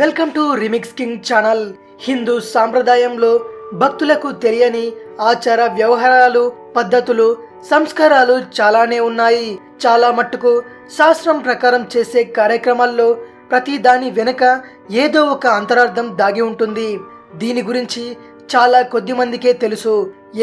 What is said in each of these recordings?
Welcome to remix king channel. Hindu సాంప్రదాయంలో భక్తులకు తెలియని ఆచార వ్యవహారాలు, పద్ధతులు, సంస్కారాలు చాలానే ఉన్నాయి. చాలా మట్టుకు శాస్త్రం ప్రకారం చేసే కార్యక్రమాల్లో ప్రతి దాని వెనుక ఏదో ఒక అంతరార్థం దాగి ఉంటుంది. దీని గురించి చాలా కొద్ది మందికే తెలుసు.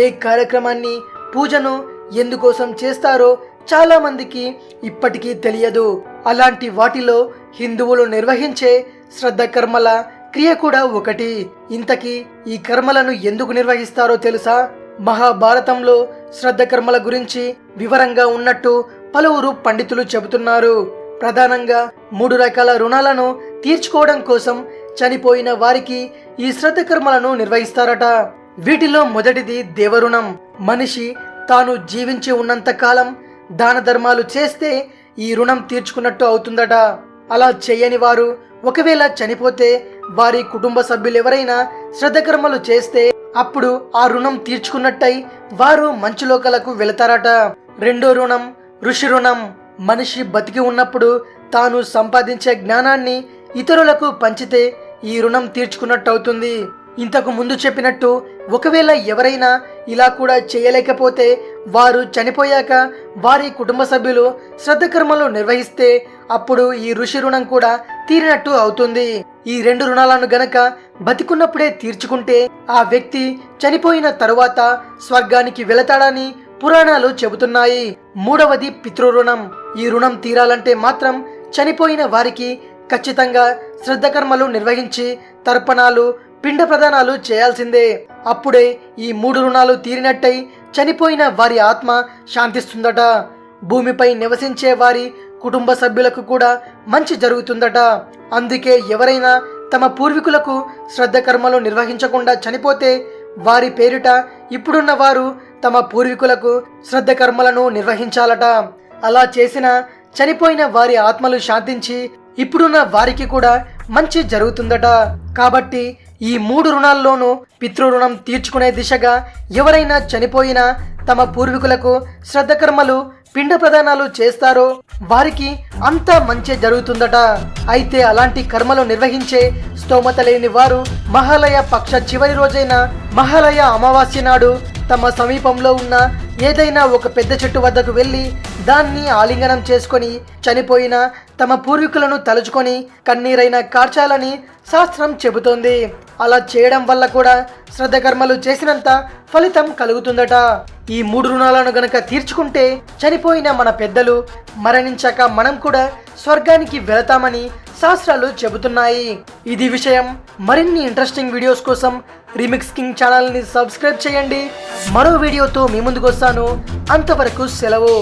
ఏ కార్యక్రమాన్ని, పూజను ఎందుకోసం చేస్తారో చాలా మందికి ఇప్పటికీ తెలియదు. అలాంటి వాటిలో హిందువులు నిర్వహించే శ్రద్ధ కర్మల క్రియ కూడా ఒకటి. ఇంతకీ ఈ కర్మలను ఎందుకు నిర్వహిస్తారో తెలుసా? మహాభారతంలో శ్రద్ధ కర్మల గురించి వివరంగా ఉన్నట్టు పలువురు పండితులు చెబుతున్నారు. ప్రధానంగా 3 రకాల రుణాలను తీర్చుకోవడం కోసం చనిపోయిన వారికి ఈ శ్రద్ధ కర్మలను నిర్వహిస్తారట. వీటిలో మొదటిది దేవరుణం. మనిషి తాను జీవించి ఉన్నంత కాలం దాన ధర్మాలు చేస్తే ఈ రుణం తీర్చుకున్నట్టు అవుతుందట. అలా చేయని వారు ఒకవేళ చనిపోతే వారి కుటుంబ సభ్యులు ఎవరైనా శ్రద్ధ కర్మలు చేస్తే అప్పుడు ఆ రుణం తీర్చుకున్నట్టయి వారు మంచు లోకాలకు వెళతారట. రెండో రుణం ఋషి రుణం. మనిషి బతికి ఉన్నప్పుడు తాను సంపాదించే జ్ఞానాన్ని ఇతరులకు పంచితే ఈ రుణం తీర్చుకున్నట్టు అవుతుంది. ఇంతకు ముందు చెప్పినట్టు ఒకవేళ ఎవరైనా ఇలా కూడా చేయలేకపోతే వారు చనిపోయాక వారి కుటుంబ సభ్యులు శ్రద్ధ కర్మలు నిర్వహిస్తే అప్పుడు ఈ ఋషి రుణం కూడా తీరినట్టు అవుతుంది. ఈ 2 రుణాలను గనక బతికున్నప్పుడే తీర్చుకుంటే ఆ వ్యక్తి చనిపోయిన తరువాత స్వర్గానికి వెళతాడని పురాణాలు చెబుతున్నాయి. మూడవది పితృరుణం. ఈ రుణం తీరాలంటే మాత్రం చనిపోయిన వారికి ఖచ్చితంగా శ్రద్ధ కర్మలు నిర్వహించి తర్పణాలు, పిండ ప్రదానాలు చేయాల్సిందే. అప్పుడే ఈ 3 రుణాలు తీరినట్టయి చనిపోయిన వారి ఆత్మ శాంతిస్తుందట. భూమిపై నివసించే వారి కుటుంబ సభ్యులకు కూడా మంచి జరుగుతుందట. అందుకే ఎవరైనా తమ పూర్వీకులకు శ్రద్ధ కర్మలు నిర్వహించకుండా చనిపోతే వారి పేరిట ఇప్పుడున్న వారు తమ పూర్వీకులకు శ్రద్ధ కర్మలను నిర్వహించాలట. అలా చేసిన చనిపోయిన వారి ఆత్మలు శాంతించి ఇప్పుడున్న వారికి కూడా మంచి జరుగుతుందట. కాబట్టి ఈ 3 రుణాల్లోనూ పితృరుణం తీర్చుకునే దిశగా ఎవరైనా చనిపోయినా తమ పూర్వీకులకు శ్రద్ధ కర్మలు, పిండ ప్రదానాలు చేస్తారో వారికి అంతా మంచి జరుగుతుందట. అయితే అలాంటి కర్మలు నిర్వహించే స్తోమత లేని వారు మహాలయ పక్ష చివరి రోజైన మహాలయ అమావాస్య నాడు తమ సమీపంలో ఉన్న ఏదైనా ఒక పెద్ద చెట్టు వద్దకు వెళ్ళి దాన్ని ఆలింగనం చేసుకొని చనిపోయిన తమ పూర్వీకులను తలుచుకొని కన్నీరైన కార్చాలని శాస్త్రం చెబుతోంది. అలా చేయడం వల్ల కూడా శ్రద్ధ కర్మలు చేసినంత ఫలితం కలుగుతుందట. ఈ 3 రుణాలను గనక తీర్చుకుంటే చనిపోయిన మన పెద్దలు మరణించాక మనం కూడా స్వర్గానికి వెళతామని శాస్త్రాలు చెబుతున్నాయి. ఇది విషయం. మరిన్ని ఇంట్రెస్టింగ్ వీడియోస్ కోసం రిమిక్స్ కింగ్ ఛానల్ని సబ్స్క్రైబ్ చేయండి. మరో వీడియోతో మీ ముందుకు వస్తాను. అంతవరకు సెలవు.